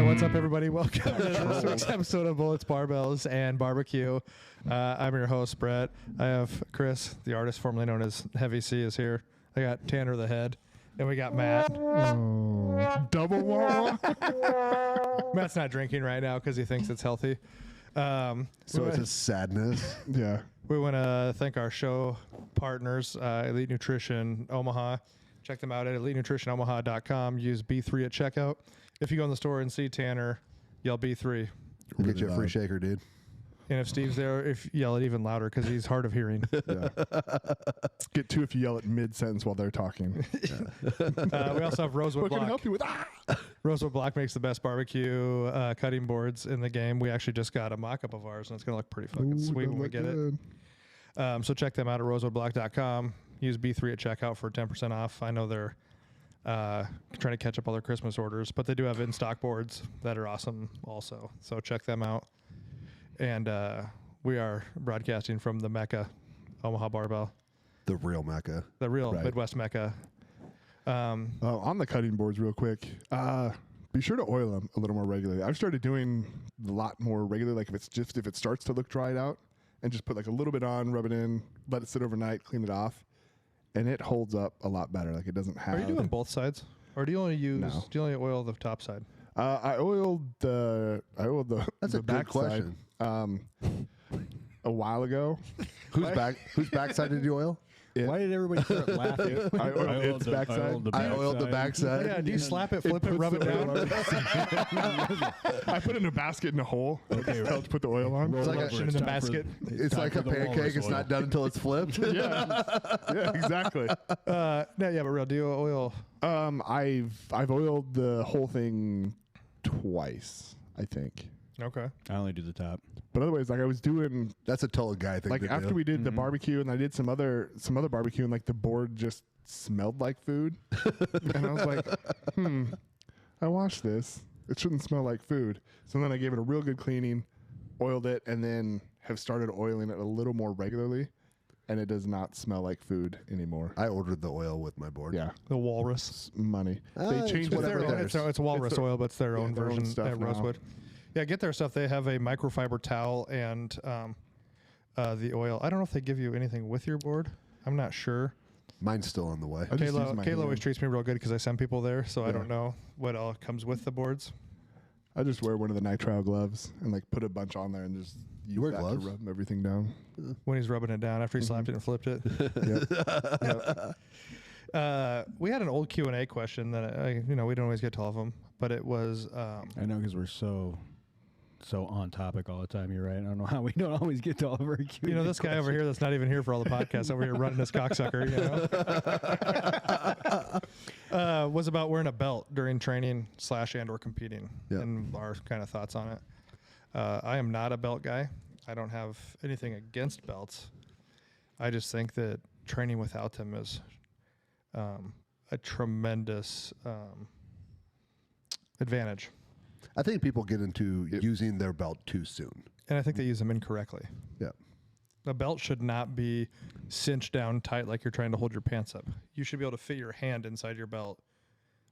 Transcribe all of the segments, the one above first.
what's up, everybody? Welcome to this week's episode of Bullets, Barbells, and Barbecue. I'm your host, Brett. I have Chris, the artist formerly known as Heavy C, is here. I got Tanner the Head, and we got Matt. Double wah. Matt's not drinking right now because he thinks it's healthy. So it's a sadness. Yeah. We want to thank our show partners, Elite Nutrition Omaha. Check them out at elitenutritionomaha.com. Use B3 at checkout. If you go in the store and see Tanner, yell B3. We'll get you a free shaker, dude. And if Steve's there, yell it even louder because he's hard of hearing. Yeah. Get two if you yell it mid-sentence while they're talking. We also have Rosewood What can I Block. help you with? Rosewood Block makes the best barbecue cutting boards in the game. We actually just got a mock-up of ours, and it's going to look pretty fucking sweet when we get it. So check them out at rosewoodblock.com. Use B3 at checkout for 10% off. I know they're trying to catch up all their Christmas orders, but they do have in-stock boards that are awesome also. So check them out. And we are broadcasting from the Mecca, Omaha Barbell. The real Mecca. The real Right. Midwest Mecca. On the cutting boards real quick, be sure to oil them a little more regularly. I've started doing a lot more regularly. Like if it starts to look dried out, and just put like a little bit on, rub it in, let it sit overnight, clean it off, and it holds up a lot better. Like it doesn't have. Are you doing both sides, or do you only use? No. Do you only oil the top side? I oiled the. That's the a good back question. Side, a while ago. Whose backside did you oil? Why did everybody start laughing? I oiled its backside. I oiled the backside. Yeah, do you slap it, flip it, rub it down? I put it in a basket in a hole. Okay, to put the oil on. It's like in the basket. It's like a pancake. It's not done until it's flipped. yeah, exactly. No, yeah, but real, do you oil? I've oiled the whole thing twice, I think. Okay. I only do the top. But otherwise, like I was doing, That's a total guy thing like to after do. we did the barbecue, and I did some other barbecue, and like the board just smelled like food, and I was like, I washed this. It shouldn't smell like food. So then I gave it a real good cleaning, oiled it, and then have started oiling it a little more regularly, and it does not smell like food anymore. I ordered the oil with my board. Yeah, The Walrus. money. They It's changed whatever it. it is. It's a Walrus It's their- oil, but it's their own their own version stuff at now. Rosewood. Yeah, get their stuff. They have a microfiber towel and the oil. I don't know if they give you anything with your board. I'm not sure. Mine's still on the way. I just use my Kayla hand. always treats me real good because I send people there, so I Yeah. don't know what all comes with the boards. I just wear one of the nitrile gloves and like put a bunch on there and just use wear that gloves? to rub everything down. When he's rubbing it down after he slapped it and flipped it. We had an old Q&A question that we don't always get to all of them, but it was I know because we're so on topic all the time. You're right. I don't know how we don't always get to all of our Q&A this guy over here that's not even here for all the podcasts over here running his cocksucker, was about wearing a belt during training / and or competing, Yeah. and our kind of thoughts on it. I am not a belt guy. I don't have anything against belts. I just think that training without them is a tremendous advantage. I think people get into using their belt too soon. And I think they use them incorrectly. Yeah. A belt should not be cinched down tight like you're trying to hold your pants up. You should be able to fit your hand inside your belt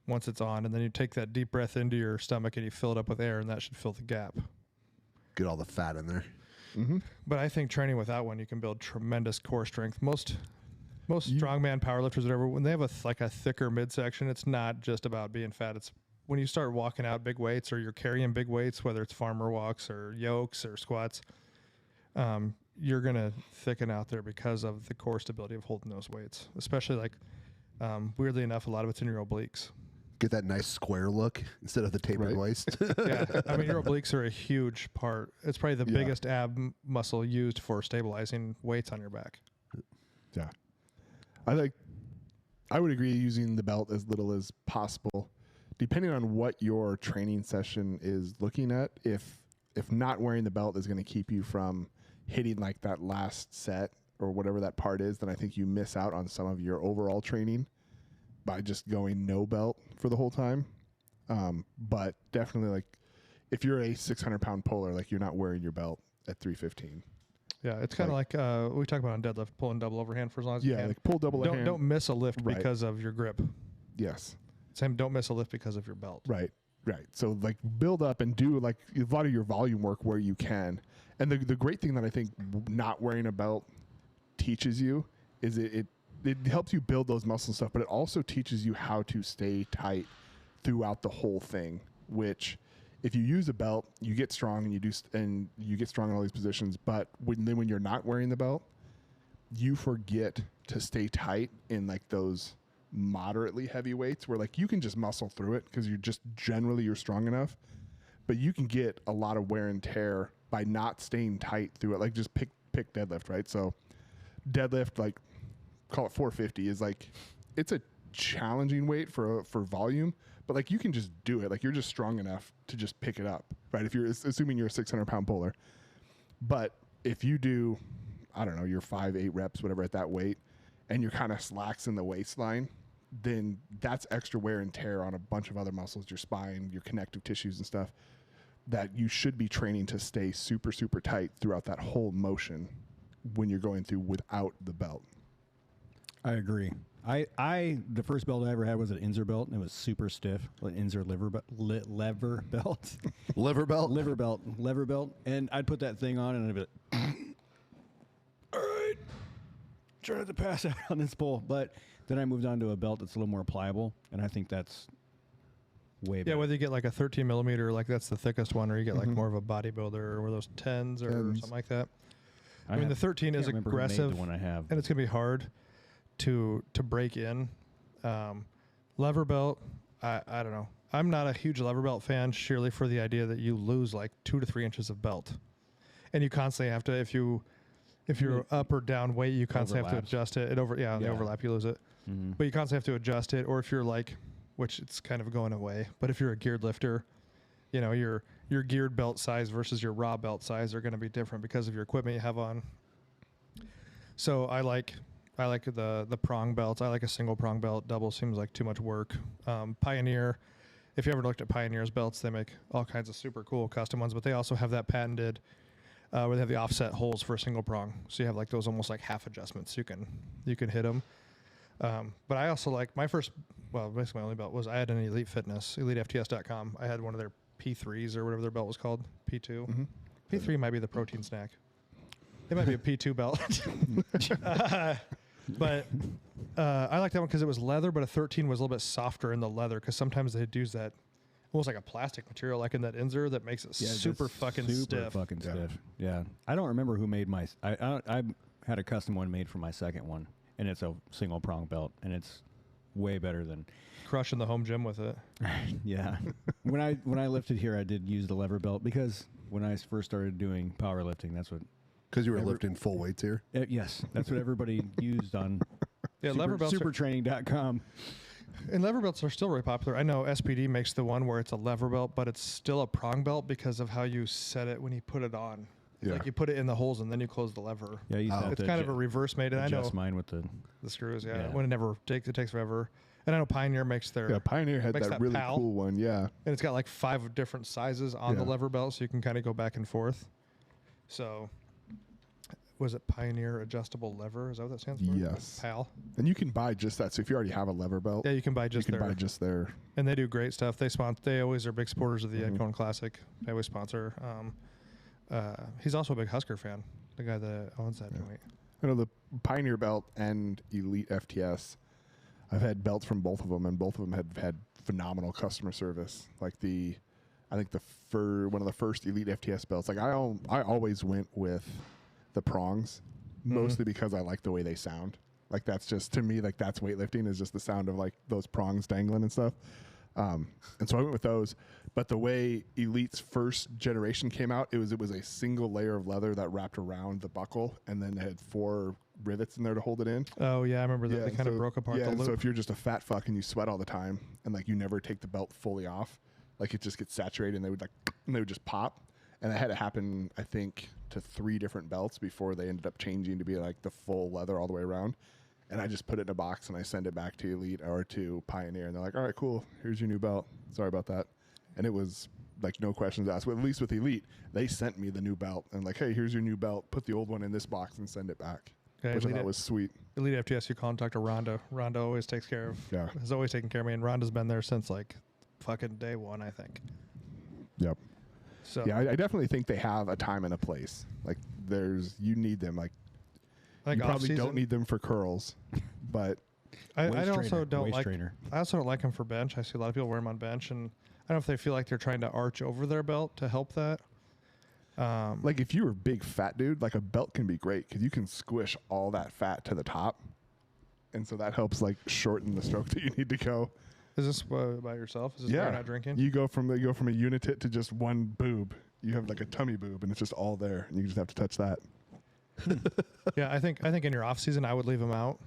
once it's on, and then you take that deep breath into your stomach and you fill it up with air, and that should fill the gap. Get all the fat in there. But I think training without one, you can build tremendous core strength. Most strongman powerlifters, whatever, when they have a thicker midsection, it's not just about being fat. It's when you start walking out big weights or you're carrying big weights, whether it's farmer walks or yokes or squats, you're going to thicken out there because of the core stability of holding those weights, especially weirdly enough, a lot of it's in your obliques. Get that nice square look instead of the tapered Right. waist. Yeah. I mean, your obliques are a huge part. It's probably the Yeah. biggest ab muscle used for stabilizing weights on your back. Yeah. I would agree using the belt as little as possible, depending on what your training session is looking at. If not wearing the belt is going to keep you from hitting like that last set or whatever that part is, then I think you miss out on some of your overall training by just going no belt for the whole time. But definitely, like, if you're a 600-pound puller, like, you're not wearing your belt at 315. Yeah, it's kind of like we talk about on deadlift, pulling double overhand for as long as you Yeah, can. like pull double Don't miss a lift Right. because of your grip. Yes, Same, don't miss a lift because of your belt. right. Right. So like build up and do like a lot of your volume work where you can. And the great thing that I think not wearing a belt teaches you is it helps you build those muscles and stuff, but it also teaches you how to stay tight throughout the whole thing, which if you use a belt, you get strong and you get strong in all these positions, but when you're not wearing the belt, you forget to stay tight in like those moderately heavy weights where like you can just muscle through it because you're strong enough, but you can get a lot of wear and tear by not staying tight through it. Like just pick deadlift, right? So deadlift, like call it 450 is like, it's a challenging weight for volume, but like you can just do it. Like you're just strong enough to just pick it up, right? If you're assuming you're a 600-pound puller, but if you do, I don't know, your 5-8 reps, whatever at that weight, and you're kind of slacks in the waistline, then that's extra wear and tear on a bunch of other muscles, your spine, your connective tissues and stuff, that you should be training to stay super, super tight throughout that whole motion when you're going through without the belt. I agree. The first belt I ever had was an Inzer belt, and it was super stiff, like Inzer lever belt, Liver belt? lever belt, and I'd put that thing on, and I'd be like, all right, try not to pass out on this pole. But then I moved on to a belt that's a little more pliable, and I think that's way better. Yeah, whether you get like a 13 millimeter, like that's the thickest one, or you get like more of a bodybuilder, or those 10s or something like that. I mean, the 13 is aggressive, the one I have, and it's gonna be hard to break in. Lever belt, I don't know. I'm not a huge lever belt fan, surely for the idea that you lose like 2 to 3 inches of belt, and you constantly have to, if you're up or down weight, you constantly have to adjust it. The overlap, you lose it. Mm-hmm. But you constantly have to adjust it, or if you're like, which it's kind of going away, but if you're a geared lifter, you know, your geared belt size versus your raw belt size are going to be different because of your equipment you have on. So I like the prong belts. I like a single prong belt. Double seems like too much work. Pioneer, if you ever looked at Pioneer's belts, they make all kinds of super cool custom ones, but they also have that patented where they have the offset holes for a single prong. So you have like those almost like half adjustments. You can hit them. But I also like basically my only belt was I had an Elite Fitness, EliteFTS.com. I had one of their P3s or whatever their belt was called, P2. Mm-hmm. P3 might be the protein snack. It might be a P2 belt. But I like that one because it was leather, but a 13 was a little bit softer in the leather because sometimes they'd use that almost like a plastic material, like in that Inzer, that makes it super fucking stiff. Yeah. I don't remember who made my. I had a custom one made for my second one, and it's a single prong belt, and it's way better than crushing the home gym with it. Yeah. when I lifted here, I did use the lever belt because when I first started doing powerlifting, that's what. Because you were lifting full weights here? Yes. That's what everybody used on lever belts supertraining.com. And lever belts are still really popular. I know SPD makes the one where it's a lever belt, but it's still a prong belt because of how you set it when you put it on. Yeah. Like you put it in the holes and then you close the lever. Yeah, it's kind of a reverse made. And I know mine with the screws. Yeah, when it takes forever. And I know Pioneer makes their. Yeah, Pioneer had that really PAL, cool one. Yeah, and it's got like 5 different sizes on the lever belt, so you can kind of go back and forth. So. Was it Pioneer Adjustable Lever? Is that what that stands for? Yes. PAL. And you can buy just that. So if you already have a lever belt, yeah, you can buy just their. And they do great stuff. They always are big supporters of the Ed Cohen Classic. They always sponsor. He's also a big Husker fan. The guy that owns that joint. I know the Pioneer belt and Elite FTS. I've had belts from both of them, and both of them have had phenomenal customer service. Like I think one of the first Elite FTS belts. Like I always went with the prongs, mostly because I like the way they sound. Like that's just, to me, like that's weightlifting, is just the sound of like those prongs dangling and stuff. And so I went with those. But the way Elite's first generation came out, it was a single layer of leather that wrapped around the buckle, and then had 4 rivets in there to hold it in. Oh yeah, I remember that. Yeah, They kind of broke apart the loop. So if you're just a fat fuck and you sweat all the time, and like you never take the belt fully off, like it just gets saturated, and they would just pop. And that had to happen, I think, to 3 different belts before they ended up changing to be like the full leather all the way around. And I just put it in a box and I send it back to Elite or to Pioneer, and they're like, "All right, cool. Here's your new belt. Sorry about that." And it was like no questions asked. But at least with Elite, they sent me the new belt and like, "Hey, here's your new belt. Put the old one in this box and send it back." Okay, which I thought was sweet. Elite FTS, you contact Rhonda. Rhonda always takes care of. Yeah. Has always taken care of me, and Rhonda's been there since like fucking day one, I think. Yep. So Yeah, I definitely think they have a time and a place. Like you need them. Like I think you probably off-season- don't need them for curls, but I Waist also trainer, don't waist like. trainer. I also don't like them for bench. I see a lot of people wear them on bench, and I don't know if they feel like they're trying to arch over their belt to help that. like if you're a big fat dude, like a belt can be great because you can squish all that fat to the top, and so that helps like shorten the stroke that you need to go. Is this by yourself? Is this why you're not drinking? You go from a unitit to just one boob. You have like a tummy boob, and it's just all there, and you just have to touch that. Yeah, I think in your off season, I would leave them out.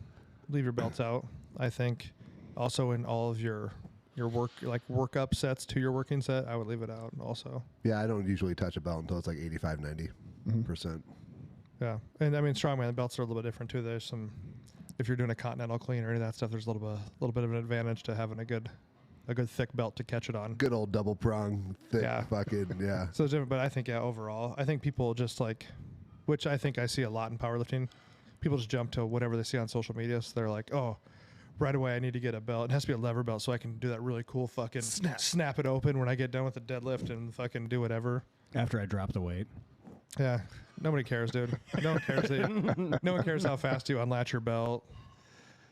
Leave your belts out. I think also in all of your work workup sets to your working set, I would leave it out also. Yeah, I don't usually touch a belt until it's like 85, 90%. Yeah, and I mean strongman belts are a little bit different too. There's some, if you're doing a continental clean or any of that stuff, there's a little bit of an advantage to having a good thick belt to catch it on. Good old double prong, thick Yeah. fucking, yeah. So it's different, but I think overall, I think people just like, which I think I see a lot in powerlifting, people just jump to whatever they see on social media. So they're like, oh, right away I need to get a belt. It has to be a lever belt so I can do that really cool fucking snap it open when I get done with the deadlift and fucking do whatever. After I drop the weight. Yeah, nobody cares, dude. No one cares. No one cares how fast you unlatch your belt.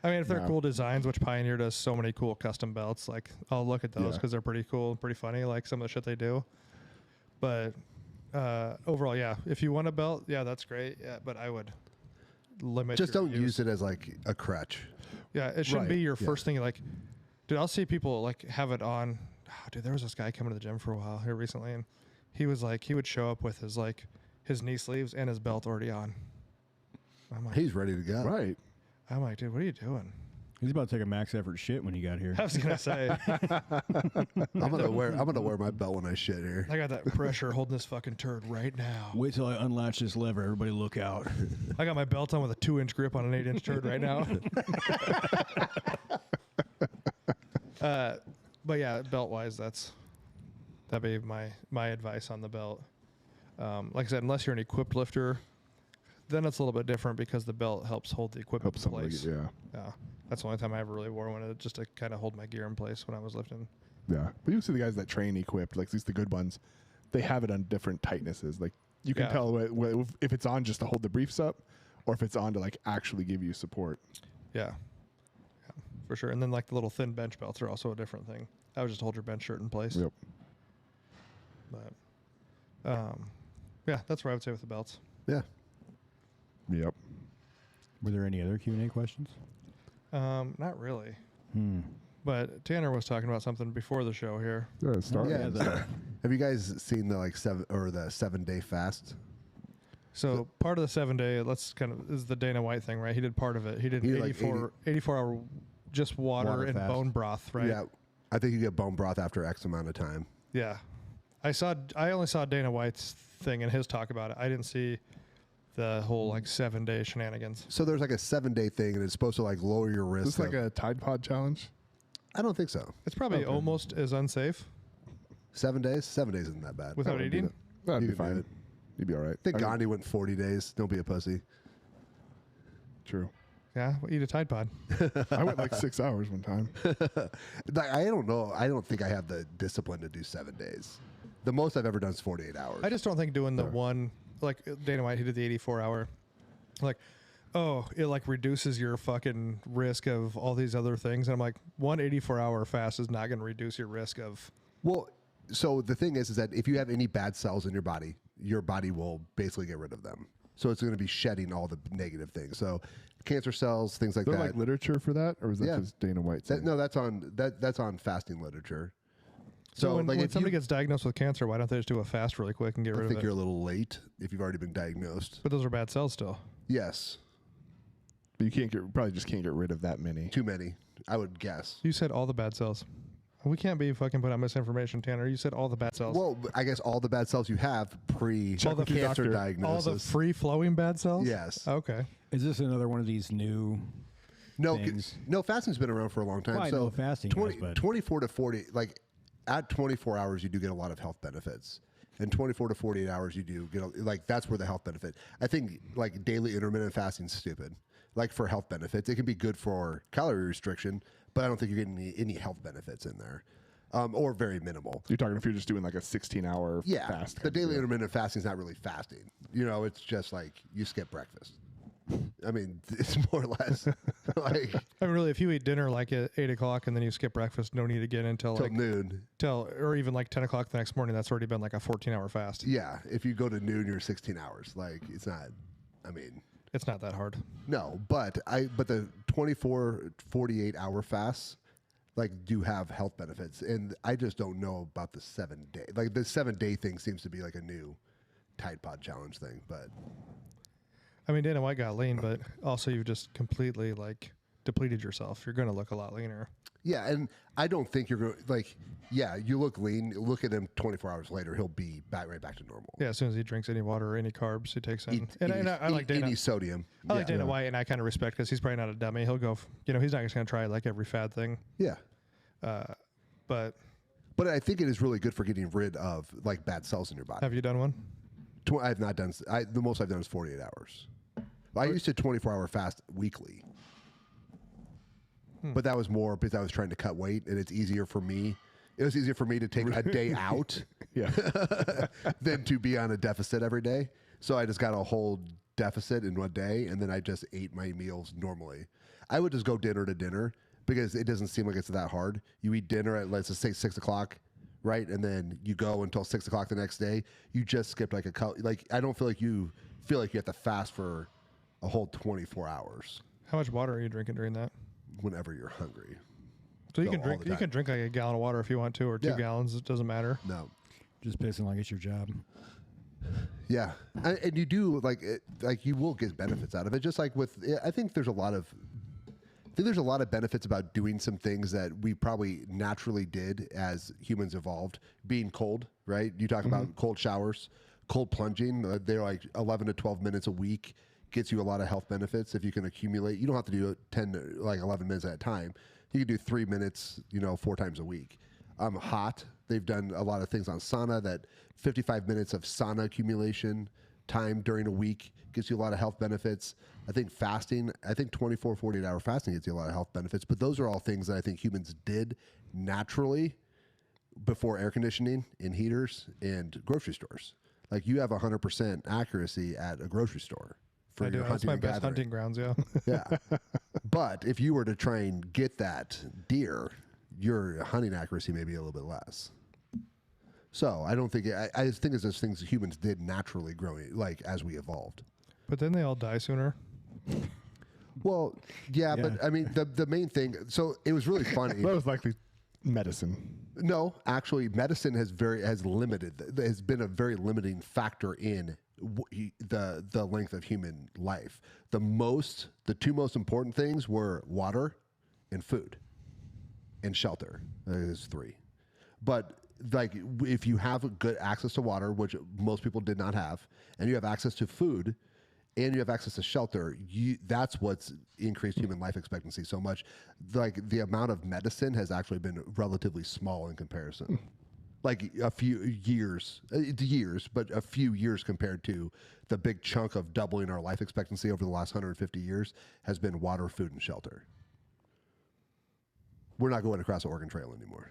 I mean, if they're No. cool designs, which Pioneer does so many cool custom belts, like I'll look at those Yeah. because they're pretty cool and pretty funny, like some of the shit they do. But overall, yeah, if you want a belt, yeah, that's great. Yeah, but I would limit. Just your don't use it as like a crutch. Yeah, it shouldn't Right, be your yeah. first thing. Like, dude, I'll see people like have it on. Oh, dude, there was this guy coming to the gym for a while here recently, and he was like, he would show up with his knee sleeves and his belt already on. I'm like, He's ready to go. Right. dude, what are you doing? He's about to take a max effort shit when he got here. I was gonna say, I'm gonna wear my belt when I shit here. I got that pressure holding this fucking turd right now. Wait till I unlatch this lever. Everybody look out. I got my belt on with a 2-inch grip on an 8-inch turd right now. But yeah, belt wise, that'd be my advice on the belt. Like I said, unless you're an equipped lifter, then it's a little bit different because the belt helps hold the equipment Help in somebody. place. Yeah. That's the only time I ever really wore one, just to kind of hold my gear in place when I was lifting. Yeah. But you see the guys that train equipped, like at least the good ones, they have it on different tightnesses. Like you can Yeah. tell if it's on just to hold the briefs up or if it's on to like actually give you support. Yeah, for sure. And then like the little thin bench belts are also a different thing. That would just hold your bench shirt in place. Yep. But yeah, that's what I would say with the belts. Yeah. Yep. Were there any other Q&A questions? Not really. Hmm. But Tanner was talking about something before the show here. Yeah, start. Yeah. Have you guys seen the 7-day fast? So part of the 7-day, is the Dana White thing, right? He did part of it. He did He did like 84 hour just water Water and fast. bone broth, right? Yeah. I think you get bone broth after X amount of time. Yeah. I only saw Dana White's thing and his talk about it. I didn't see the whole like 7-day shenanigans. So there's like a 7-day thing, and it's supposed to like lower your Is risk. this like a Tide Pod challenge? I don't think so. It's probably almost as unsafe 7 days? 7 days isn't that bad. without That would be eating. That'd You be can do fine. it. You'd be all right. I think mean, Gandhi went 40 days. Don't be a pussy. True. Yeah, well, eat a Tide Pod. I went like 6 hours one time. Like, I don't know. I don't think I have the discipline to do 7 days. The most I've ever done is 48 hours. I just don't think doing the one, like Dana White, he did the 84 hour, like, oh, it like reduces your fucking risk of all these other things. And I'm like, 84 hour fast is not going to reduce your risk of. Well, so the thing is that if you have any bad cells in your body will basically get rid of them. So it's going to be shedding all the negative things. So cancer cells, things like Is there that. like literature for that, or is that Yeah. just Dana White? saying? No, that's on fasting literature. So when if somebody you, gets diagnosed with cancer, why don't they just do a fast really quick and get I rid think of you're it? a little late if you've already been diagnosed. But those are bad cells still. Yes, But you probably just can't get rid of that many. too many, I would guess. You said all the bad cells. We can't be fucking put out misinformation, Tanner. You said all the bad cells. Well, I guess all the bad cells you have with your pre-cancer doctor. all diagnosis. the free flowing bad cells? Yes. Okay. Is this another one of these new? No, things. no, fasting's been around for a long time. Well, I so know fasting has, but- 24 to 40, like at 24 hours, you do get a lot of health benefits. And 24 to 48 hours, you do get, like, that's where the health benefit. I think, like, daily intermittent fasting is stupid. Like, for health benefits, it can be good for calorie restriction, but I don't think you're getting any health benefits in there. or very minimal. You're talking if you're just doing like a 16-hour Yeah, fast. the kind of daily deal. intermittent fasting is not really fasting. You know, it's just like you skip breakfast. I mean, it's more or less like I mean, really, if you eat dinner like at 8 o'clock and then you skip breakfast, no need to get until till like noon. or even like 10 o'clock the next morning. That's already been like a 14-hour fast. Yeah, if you go to noon, you're 16 hours. Like it's not. I mean, It's not that hard. no, but the 24, 48 hour fasts like do have health benefits, and I just don't know about the 7 day. Like the 7 day thing seems to be like a new Tide Pod challenge thing, but I mean, Dana White got lean, but also you've just completely like depleted yourself. You're going to look a lot leaner. yeah, and I don't think you're going to like. Yeah, you look lean. Look at him 24 hours later; he'll be right back to normal. Yeah, as soon as he drinks any water or any carbs, he takes in. I like eat Dana. any sodium. I like yeah. Dana White, and I kind of respect because he's probably not a dummy. He'll go. He's not just going to try like every fad thing. Yeah, But but I think it is really good for getting rid of like bad cells in your body. have you done one? I've not done. The most I've done is 48 hours. I used to 24-hour fast weekly, but that was more because I was trying to cut weight, and it's easier for me. It was easier for me to take a day out Yeah. than to be on a deficit every day. So I just got a whole deficit in one day, and then I just ate my meals normally. I would just go dinner to dinner because it doesn't seem like it's that hard. You eat dinner at, let's just say, 6 o'clock, right? And then you go until 6 o'clock the next day. You just skipped like I don't feel like you have to fast for a whole 24 hours How much water are you drinking during that? whenever you're hungry. So you So can all drink. the You time. can drink like a gallon of water if you want to, or 2 Yeah. gallons. It doesn't matter. No. Just pissing like it's your job. Yeah, and you do like you will get benefits out of it. Just like with, I think there's a lot of benefits about doing some things that we probably naturally did as humans evolved. Being cold, right? You talk about cold showers, cold plunging. They're like 11 to 12 minutes a week. Gets you a lot of health benefits if you can accumulate. You don't have to do 11 minutes at a time. You can do 3 minutes, 4 times a week. Hot. They've done a lot of things on sauna. That 55 minutes of sauna accumulation time during a week gives you a lot of health benefits. I think fasting, 24, 48-hour fasting gets you a lot of health benefits. But those are all things that I think humans did naturally before air conditioning and heaters and grocery stores. Like you have 100% accuracy at a grocery store for I do. your That's hunting my and best gathering. hunting grounds. Yeah. Yeah. But if you were to try and get that deer, your hunting accuracy may be a little bit less. So I don't think I just think it's those things humans did naturally growing, like as we evolved. But then they all die sooner. Well, yeah, but I mean the main thing. So it was really funny. That was likely medicine. No, actually, medicine has been a very limiting factor in the length of human life. The two most important things were water and food and shelter. There's 3, but like if you have good access to water, which most people did not have, and you have access to food, and you have access to shelter, that's what's increased human life expectancy so much. Like the amount of medicine has actually been relatively small in comparison. Like a few years, but a few years compared to the big chunk of doubling our life expectancy over the last 150 years has been water, food, and shelter. We're not going across the Oregon Trail anymore.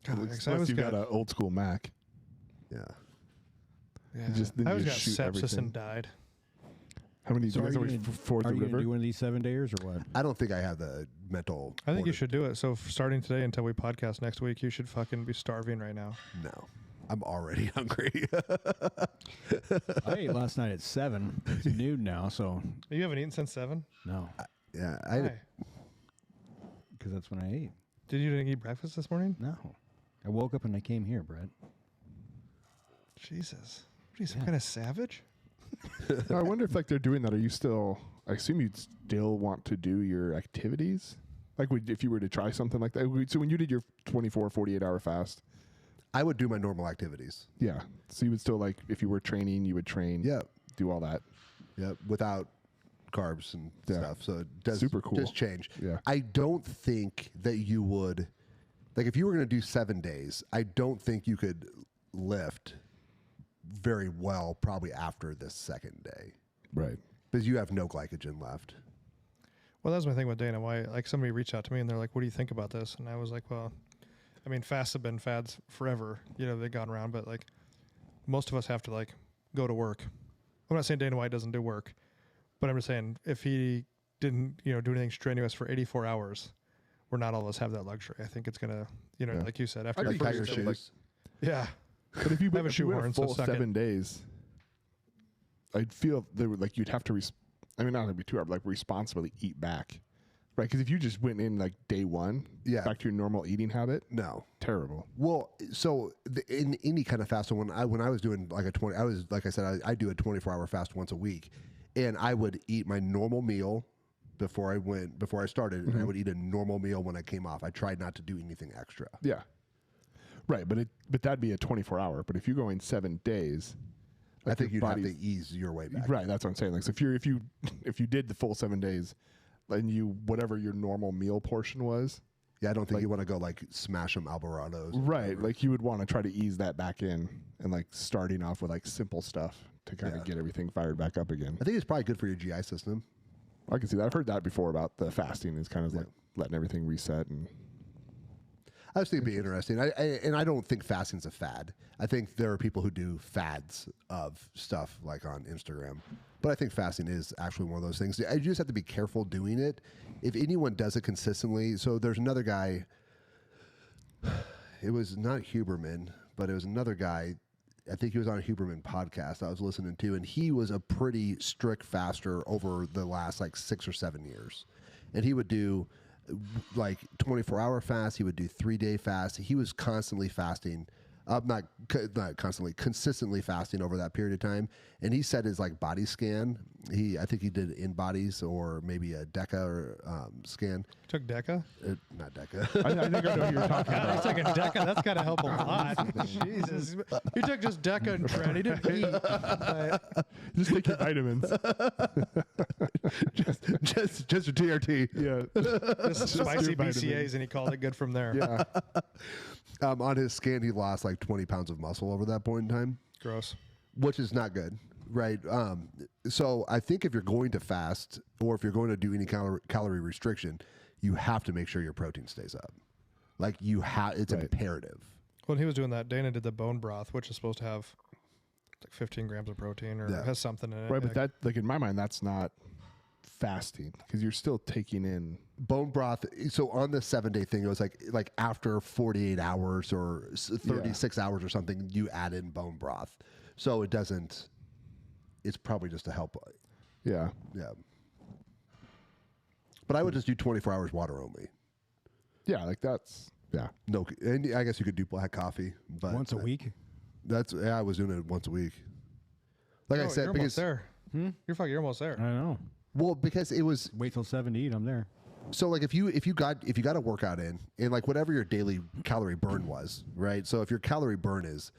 God, Unless I always you've got got, an old school Mac. Yeah. yeah. then I you always got just shoot sepsis everything. and died. How many? So you are guys you always gonna, forward are through you the gonna river? do one of these 7 days or what? I don't think I have the mental. I think you fortitude. should do it. So starting today until we podcast next week, you should fucking be starving right now. No. I'm already hungry. I ate last night at 7. It's noon now, so You haven't eaten since 7? no, Yeah. Why? because that's when I ate. Did you didn't eat breakfast this morning? No, I woke up and I came here, Brett. Jesus. What are you, some kind of savage? I wonder if like they're doing that. Are you still? I assume you'd still want to do your activities. Like if you were to try something like that. So when you did your 24, 48-hour fast, I would do my normal activities. yeah. So you would still like if you were training, you would train. Yeah. Do all that. Yeah. Without carbs and Yeah. stuff. So it does Super cool. does change. Yeah. I don't think that you would, like if you were going to do 7 days, I don't think you could lift very well probably after the second day Right. because you have no glycogen left. Well, that was my thing with Dana White. Like somebody reached out to me and they're like, "What do you think about this?" And I was like, "Well, I mean, fasts have been fads forever. You know, they've gone around, but like most of us have to like go to work. I'm not saying Dana White doesn't do work, but I'm just saying if he didn't, you know, do anything strenuous for 84 hours, we're not all of us have that luxury. I think it's gonna, you know, Yeah. like you said, after I your think Tiger first, should, shoes. yeah, But if you I have a if you went shoehorn, so full suck it. 7 days, I'd feel they would like you'd have to. I mean, not to be too hard, but like responsibly eat back, right? Because if you just went in like day one, Yeah. back to your normal eating habit, No. terrible. Well, so in any kind of fast, so when I was doing like a 20, I was like I said, I do a 24-hour fast once a week, and I would eat my normal meal before I started, and I would eat a normal meal when I came off. I tried not to do anything extra. Yeah, right. But that'd be a 24-hour. But if you're going 7 days, I like, think your you'd have to body's- ease your way back. Right, that's what I'm saying. Like, so if you did the full 7 days, and you whatever your normal meal portion was, Yeah, I don't think you want to go like smash them Alvarados. or right? whatever. Like you would want to try to ease that back in, and like starting off with like simple stuff to kind of Yeah. get everything fired back up again. I think it's probably good for your GI system. I can see that. I've heard that before about the fasting is kind of like letting everything reset and. I just think it'd be interesting. And I don't think fasting's a fad. I think there are people who do fads of stuff like on Instagram. But I think fasting is actually one of those things. You just have to be careful doing it. If anyone does it consistently, so there's another guy, it was not Huberman, but it was another guy. I think he was on a Huberman podcast I was listening to, and he was a pretty strict faster over the last like 6 or 7 years. And he would do like 24-hour fast. He would do 3-day fast. He was constantly fasting, not constantly, consistently fasting over that period of time. And he said his like body scan. I think he did in bodies or maybe a DECA or scan. took Deca. Not DECA. I think I know who you're talking God, about. he's taking Deca. That's got to help a lot. Jesus, he took just Deca and Tren. He didn't eat. But Just take your vitamins. just a TRT. Yeah. just spicy your vitamins. BCAs, and he called it good from there. Yeah. On his scan, he lost like 20 pounds of muscle over that point in time, Gross. which is not good, right? So I think if you're going to fast or if you're going to do any calorie restriction, you have to make sure your protein stays up. Like it's Right. imperative. When he was doing that, Dana did the bone broth, which is supposed to have like 15 grams of protein or Yeah. has something in it. Right, but that like in my mind that's not fasting because you're still taking in. Bone broth. So on the 7-day thing, it was like after 48 hours or 36 hours or something, you add in bone broth. So it doesn't. It's probably just to help. Yeah. Yeah. But I would just do 24 hours water only. Yeah, like that's yeah. No, and I guess you could do black coffee, but Once a week. I was doing it once a week. Like I Oh, said, you're because almost there. You're almost there. I know. well, because it was Wait till 7 to eat. I'm there. so like if you got a workout in and like whatever your daily calorie burn was, right? So if your calorie burn is,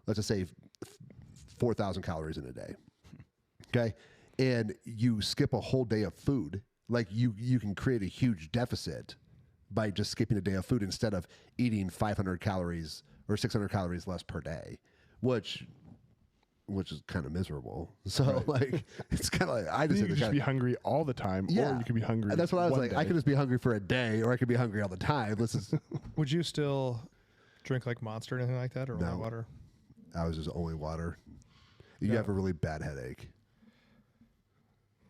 let's just say 4,000 calories in a day, okay, and you skip a whole day of food, like you can create a huge deficit by just skipping a day of food instead of eating 500 calories or 600 calories less per day, which is kind of miserable. So like it's kind of like I just You hit could the just kind be hungry all the time, or you could be hungry. That's what I was one like. day. I could just be hungry for a day, or I could be hungry all the time. This is. Would you still drink like Monster or anything like that, or only No. water? I was just only water. You Yeah. have a really bad headache.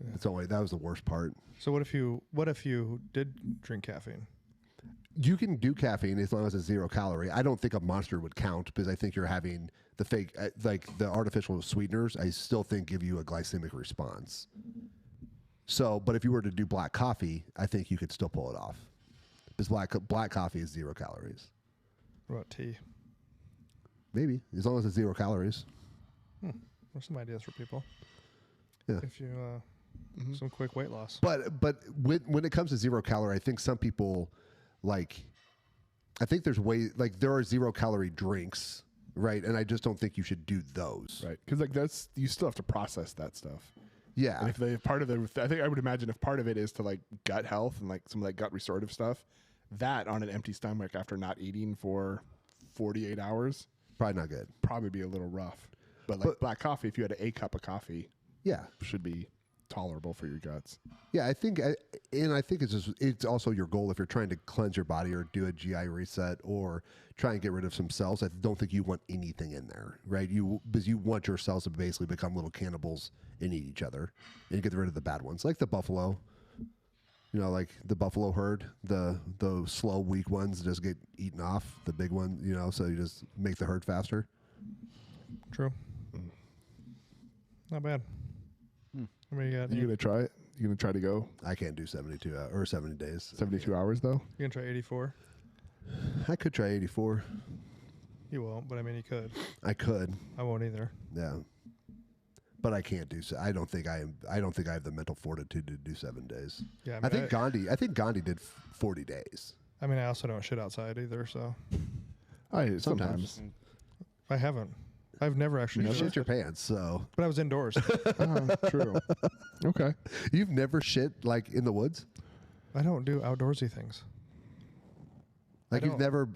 That was the worst part. So what if you did drink caffeine? You can do caffeine as long as it's 0 calorie. I don't think a Monster would count because I think you're having the fake, like the artificial sweeteners. I still think give you a glycemic response. So, but if you were to do black coffee, I think you could still pull it off because black coffee is 0 calories. What about tea? Maybe as long as it's 0 calories. There's some ideas for people. Yeah. If you some quick weight loss. But when it comes to 0 calorie, I think some people I think there's there are 0 calorie drinks, right? And I just don't think you should do those. right because like that's you still have to process that stuff. Yeah. And if part of I think I would imagine if part of it is to like gut health and like some of that gut restorative stuff, that on an empty stomach after not eating for 48 hours Probably not good. probably be a little rough. But like black coffee, if you had a cup of coffee, Yeah. should be tolerable for your guts. Yeah, I think it's also your goal if you're trying to cleanse your body or do a GI reset or try and get rid of some cells. I don't think you want anything in there, right? Because you want your cells to basically become little cannibals and eat each other, and you get rid of the bad ones, like the buffalo. You know, like the buffalo herd, the slow, weak ones just get eaten off. The big one, you know, so you just make the herd faster. True. Not bad. How many you got? You gonna try it? You gonna try to go I can't do 72 or 70 days. 72 hours though? You gonna try 84? I could try 84. You won't, but I mean, you could. I could, I won't either. yeah, but I can't do. I don't think I am. I don't think I have the mental fortitude to do 7 days. Yeah, I think Gandhi did 40 days. I mean, I also don't shit outside either, so I sometimes. I haven't. I've never actually. You shit shit your pants, so but I was indoors. True. Okay. you've never shit like in the woods. I don't do outdoorsy things. Like I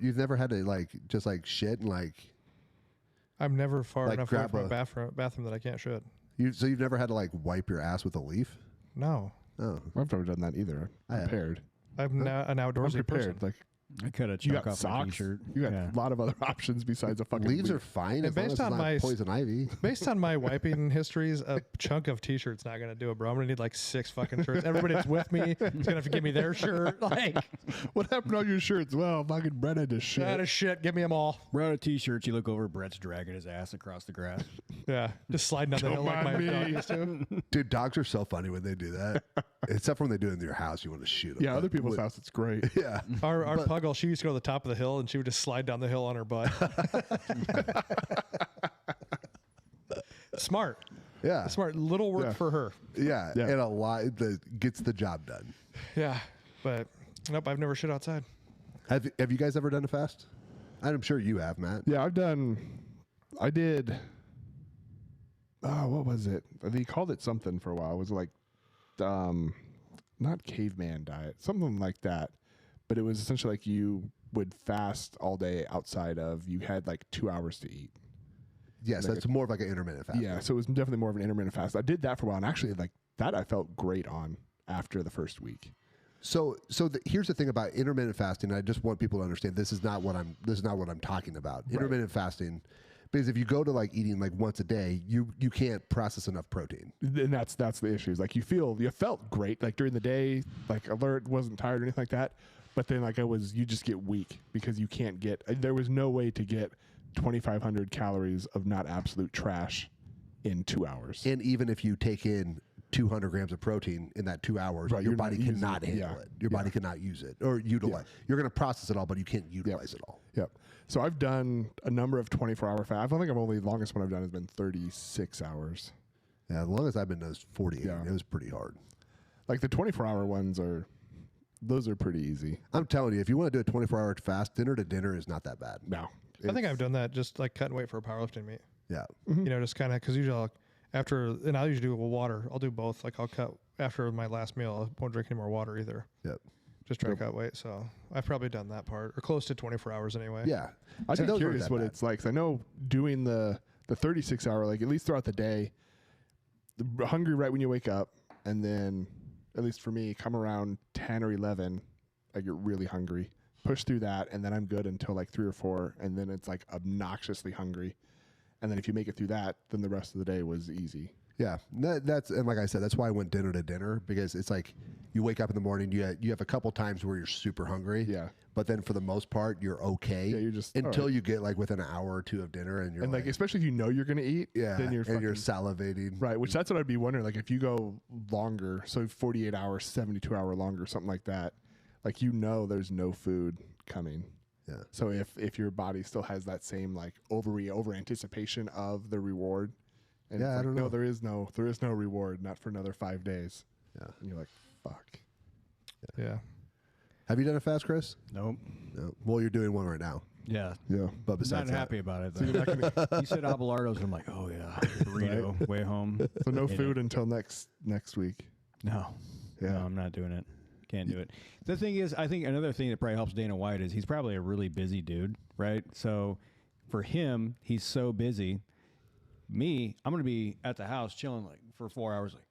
you've never had to like just like shit and like I'm never far Like enough away grab from a a- bathroom that I can't shit. so you've never had to like wipe your ass with a leaf. No, Oh, I've never done that either. I I'm have. prepared. I'm not an I'm outdoorsy person. prepared. Like I cut a you chunk got off my socks. t-shirt. You got Yeah. a lot of other options besides a fucking leaves leaf. are fine And as long based as it's on not my poison ivy. Based on my wiping histories, a chunk of t-shirt's not going to do it, bro. I'm going to need like 6 fucking shirts. Everybody that's with me is going to have to give me their shirt. Like, What happened to all your shirts? Well, fucking Brett had to shit. that is shit. Give me them all. We're out of t-shirts. You look over, Brett's dragging his ass across the grass. Yeah, just sliding down the hill like my mind me. dog used to. Dude, dogs are so funny when they do that. Except for when they do it in your house, you want to shoot them. Yeah, other people's house, it's great. Yeah. Our Puggle, she used to go to the top of the hill and she would just slide down the hill on her butt. Smart. Yeah. Smart. Little work Yeah. for her. Yeah. Yeah. And a lot that gets the job done. Yeah. But nope, I've never shit outside. Have you guys ever done a fast? I'm sure you have, Matt. Yeah, I did. What was it? They called it something for a while. It was like, not caveman diet, something like that. But it was essentially like you would fast all day outside of, you had like 2 hours to eat. Yes, Like that's more of like an intermittent fast. Yeah, so it was definitely more of an intermittent fast. I did that for a while, and actually, like that, I felt great on after the first week. So here's the thing about intermittent fasting. I just want people to understand this is not what I'm talking about. Intermittent fasting, because if you go to like eating like once a day, you can't process enough protein. And that's the issue. Is like you felt great like during the day, like alert, wasn't tired or anything like that. But then like you just get weak because you can't get. There was no way to get 2,500 calories of not absolute trash in 2 hours. And even if you take in 200 grams of protein in that 2 hours, Right, your you're not body using cannot it. handle Yeah. it. Your body cannot use it or utilize. You're going to process it all, but you can't utilize it all. Yep. So I've done a number of 24-hour fast. I think the longest one I've done has been 36 hours. Yeah, as long as I've been those 48, Yeah. it was pretty hard. Like the 24-hour ones those are pretty easy. I'm telling you, if you want to do a 24-hour fast, dinner to dinner is not that bad. No. I think I've done that just like cut and wait for a powerlifting meet. Yeah. You know, just kind of because usually and I'll usually do water. I'll do both. Like I'll cut after my last meal. I won't drink any more water either. Yep. Just try to cut weight. So I've probably done that part or close to 24 hours anyway. Yeah. I'd See, be those aren't curious that what bad. it's like. 'Cause I know doing the 36-hour, like at least throughout the day, hungry right when you wake up, and then at least for me, come around 10 or 11, I get really hungry. Push through that, and then I'm good until like 3 or 4, and then it's like obnoxiously hungry. And then if you make it through that, then the rest of the day was easy. Yeah, that's and like I said, that's why I went dinner to dinner because it's like you wake up in the morning, you have a couple times where you're super hungry, Yeah. but then for the most part you're okay. Yeah, you're just until all right. you get like within an hour or two of dinner, and you're And like especially if you know you're gonna eat, yeah, then you're and you're fucking- salivating. right. Which that's what I'd be wondering. Like if you go longer, so 48 hours, 72 hour longer, something like that. Like there's no food coming. Yeah. So if your body still has that same like over anticipation of the reward, and Yeah, it's I like, don't no, know. there is no reward, not for another 5 days. Yeah. And you're like, fuck. Yeah. Have you done a fast, Chris? Nope. No. Well, you're doing one right now, Yeah. Yeah. but Not besides that, happy about it. Though. He said Abelardo's, and I'm like, oh yeah, burrito, way home. So no Ate food it. until next week. No, Yeah. no, I'm not doing it. Can't do it. The thing is, I think another thing that probably helps Dana White is he's probably a really busy dude, right? So for him, he's so busy. Me, I'm going to be at the house chilling like for 4 hours, like,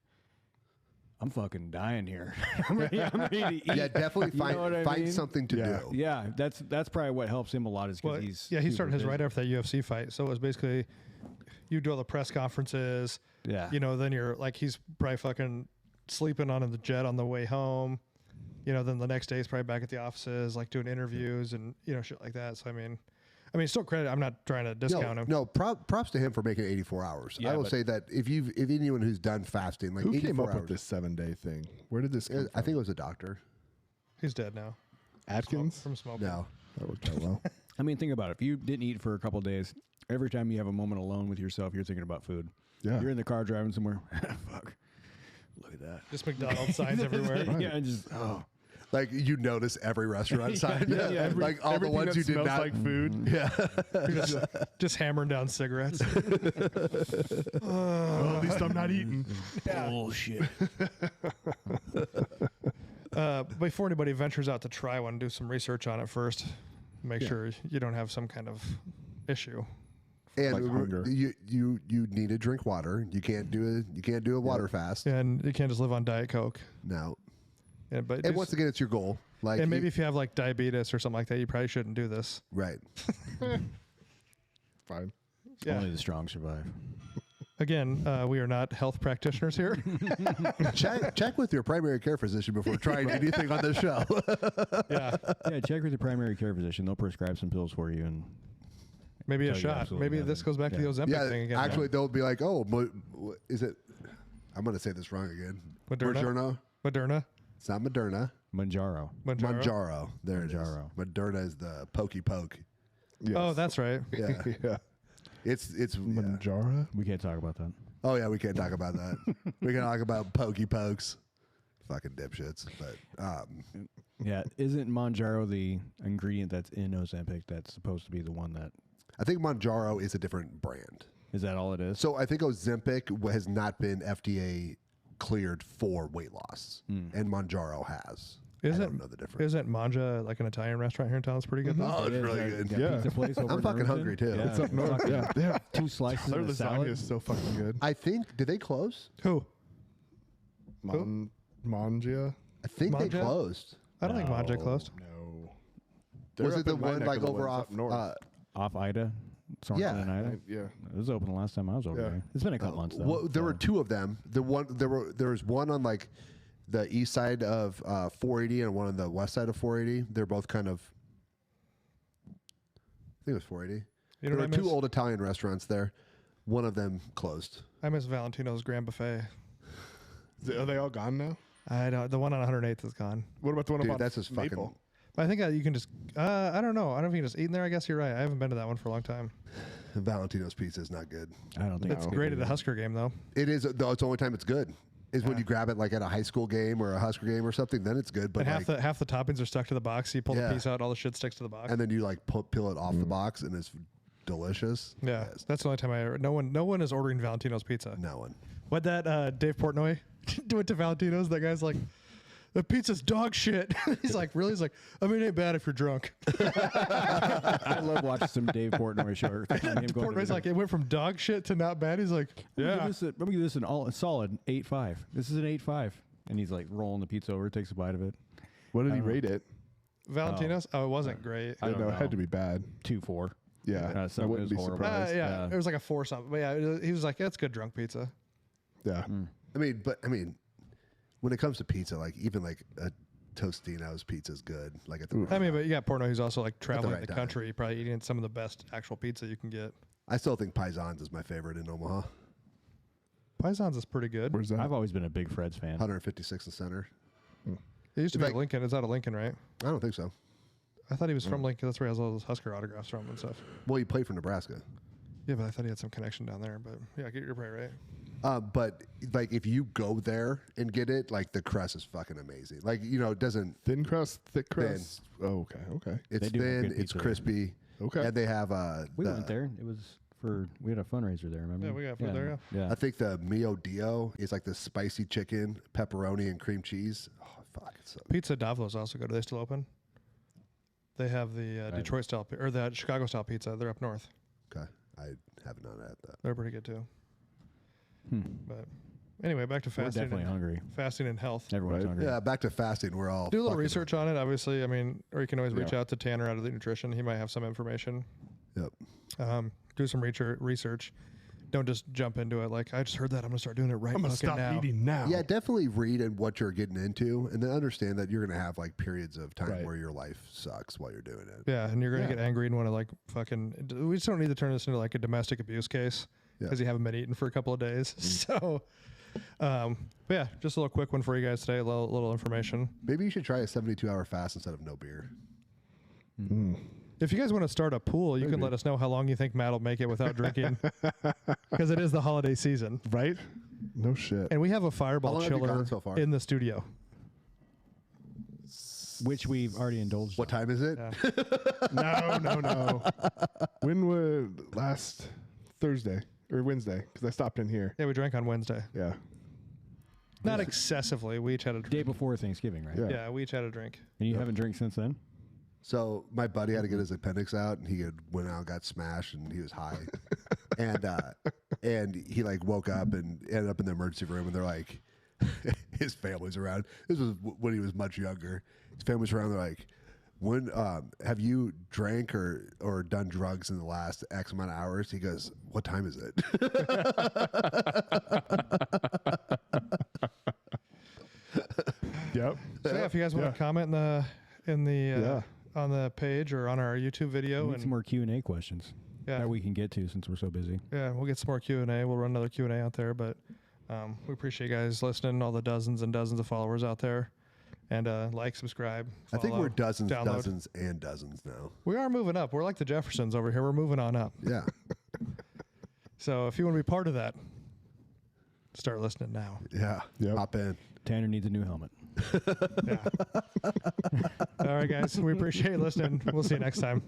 I'm fucking dying here. I'm ready to eat. Yeah, definitely You know what I find mean? something to Yeah. do. Yeah, that's probably what helps him a lot is because he's he's starting his super right busy. after that UFC fight. So it was basically you do all the press conferences. Yeah. Then you're like he's probably fucking sleeping on the jet on the way home. Then the next day he's probably back at the offices, like doing interviews and shit like that. So I mean, still credit. I'm not trying to discount him. No, props to him for making 84 hours. Yeah, I will but- say that if anyone who's done fasting, like Who 84 came up hours, with this 7-day thing? Where did this come from? I think it was a doctor. He's dead now Atkins. from smoking. No. That worked out well. I mean, think about it. If you didn't eat for a couple days, every time you have a moment alone with yourself, you're thinking about food. Yeah. You're in the car driving somewhere. Fuck. Look at that. Just McDonald's signs everywhere. Yeah, and just Like you notice every restaurant sign. Like all the Everything ones that you did smells not. like food. Yeah. just hammering down cigarettes. Well, at least I'm not eating. bullshit. Before anybody ventures out to try one, do some research on it first. Make sure you don't have some kind of issue. And Like hunger. you need to drink water. You can't do a water fast. And you can't just live on Diet Coke. No. But And once again, it's your goal. Like and maybe if you have like diabetes or something like that, you probably shouldn't do this. right. Fine. Yeah. Only the strong survive. Again, we are not health practitioners here. check with your primary care physician before trying anything on this show. Yeah. Yeah, check with your primary care physician. They'll prescribe some pills for you and Maybe a Tell you shot. absolutely Maybe this nothing. goes back to the Ozempic Yeah, thing again. actually, they'll be like, "Oh, is it?" I'm going to say this wrong again. Moderna? Moderna. It's not Moderna. Manjaro. Manjaro. Manjaro. There it is. Manjaro. Moderna is the pokey poke. Yes. Oh, that's right. Yeah, yeah. it's yeah. Manjaro. We can't talk about that. Oh yeah, we can't talk about that. We can talk about pokey pokes. Fucking dipshits. But Yeah, isn't Manjaro the ingredient that's in Ozempic that's supposed to be the one that I think Manjaro is a different brand. is that all it is? So I think Ozempic has not been FDA cleared for weight loss, and Manjaro has. I don't know the difference. Isn't Manja like an Italian restaurant here in town? It's pretty good. Oh, though? it's really Got good. Yeah. Pizza place over I'm in fucking Irvington? hungry, too. Yeah, It's up north. fucking Yeah. They have 2 slices their of the lasagna salad. is so fucking good. I think did they close? Who? Mangia. I think they Manja? closed. I don't think Manja closed. No. Was They're it the up in my one neck like of the over woods off? up north. Off Ida. Sorensen Yeah. and Ida. Yeah. It was open the last time I was over Yeah. there. It's been a couple months though. Well, there so. were 2 of them. There was one on like the east side of 480 and one on the west side of 480. They're both kind of. I think it was 480. You know There what were I 2 miss? old Italian restaurants there. One of them closed. I miss Valentino's Grand Buffet. Are they all gone now? I don't. The one on 108th is gone. What about the one Dude, about that's just fucking. Maple? But I think you can just. I don't know. I don't know if you can just eat in there. I guess you're right. I haven't been to that one for a long time. Valentino's pizza is not good. I don't think It's it's great at a Husker game though. It is. Though it's the only time it's good is when you grab it like at a high school game or a Husker game or something. Then it's good. But And like, half the toppings are stuck to the box. So you pull Yeah. the piece out, all the shit sticks to the box. and then you like peel it off the box and it's delicious. yeah, Yes. that's the only time I ever. No one is ordering Valentino's pizza. No one. What that Dave Portnoy went to Valentino's? That guy's like, the pizza's dog shit. He's like, really? He's like, I mean, it ain't bad if you're drunk. I love watching some Dave Portnoy shorts. Portnoy's like, it went from dog shit to not bad. He's like, Let yeah. me give this a solid 8.5. This is an 8.5, and he's like rolling the pizza over, takes a bite of it. What did he rate it? Valentino's? Oh, it wasn't great. I don't know. It know. had to be bad. 2.4. Yeah. So I it wouldn't was be horrible. surprised. Yeah, Yeah. it was like a 4 something. But yeah, he was like, yeah, it's good drunk pizza. Yeah. I mean, when it comes to pizza, like even like a Tostino's pizza is good. Like at the. I mean, but you got Portnoy who's also like traveling right the time. country, probably eating some of the best actual pizza you can get. I still think Paisans is my favorite in Omaha. Paisans is pretty good. Where's that? I've always been a big Fred's fan. 156 in center. It used to be Like- Lincoln. It's out of Lincoln, right? I don't think so. I thought he was from Lincoln. That's where he has all those Husker autographs from and stuff. Well, he played for Nebraska. Yeah, but I thought he had some connection down there. But yeah, you're probably right. But like if you go there and get it, like the crust is fucking amazing. Like it doesn't. Thin crust, thick crust. Oh, okay. Okay. It's They do have thin. good It's pizza there. crispy. Okay. And they have We went there. It was we had a fundraiser there. Remember? Yeah, we got food there, Yeah. I think the Mio Dio is like the spicy chicken, pepperoni, and cream cheese. Oh fuck! It's so Pizza Davlo's also good. Are they still open? They have the Detroit style or the Chicago style pizza. They're up north. okay. I have not had that. They're pretty good too. But anyway, back to We're fasting. definitely hungry. Fasting and health. Everyone's Right. hungry. Yeah, back to fasting. We're all Do a little fucking- research on it, obviously. I mean, or you can always reach Yeah. out to Tanner out of the nutrition. He might have some information. Yep. Do some research. Don't just jump into it like, I just heard that. I'm going to start doing it right I'm gonna fucking stop now. eating now. Yeah, definitely read and what you're getting into, and then understand that you're going to have like periods of time Right. where your life sucks while you're doing it. Yeah, and you're going to Yeah. get angry and want to like fucking. We just don't need to turn this into like a domestic abuse case Yeah. because you haven't been eating for a couple of days. So, but yeah, just a little quick one for you guys today. A little information. Maybe you should try a 72-hour fast instead of no beer. If you guys want to start a pool, you can Maybe. let us know how long you think Matt will make it without drinking, because it is the holiday season, Right? No shit. and we have a How Fireball long have you chiller gone so far? in the studio. Which we've already indulged. What on. time is it? Yeah. No. When would last Thursday or Wednesday? Because I stopped in here. Yeah, we drank on Wednesday. Yeah. Not excessively. We each had a Day drink. before Thanksgiving, right? Yeah. Yeah, we each had a drink. And you haven't drank since then? So my buddy had to get his appendix out, and he had went out, got smashed, and he was high, and he like woke up and ended up in the emergency room, and they're like, his family's around. This was when he was much younger. His family's around. They're like, when have you drank or done drugs in the last X amount of hours? He goes, what time is it? Yep. So yeah, if you guys want Yeah. to comment in the Yeah. on the page or on our YouTube video, We need and some more Q&A questions yeah, that we can get to since we're so busy. yeah, we'll get some more Q&A. We'll run another Q&A out there, but we appreciate you guys listening, all the dozens and dozens of followers out there, and like, subscribe. I think follow, we're dozens, download. dozens, and dozens now. We are moving up. We're like the Jeffersons over here. We're moving on up. Yeah. So if you want to be part of that, start listening now. Yeah. Yep. Hop in. Tanner needs a new helmet. Yeah. All right, guys. We appreciate you listening. We'll see you next time.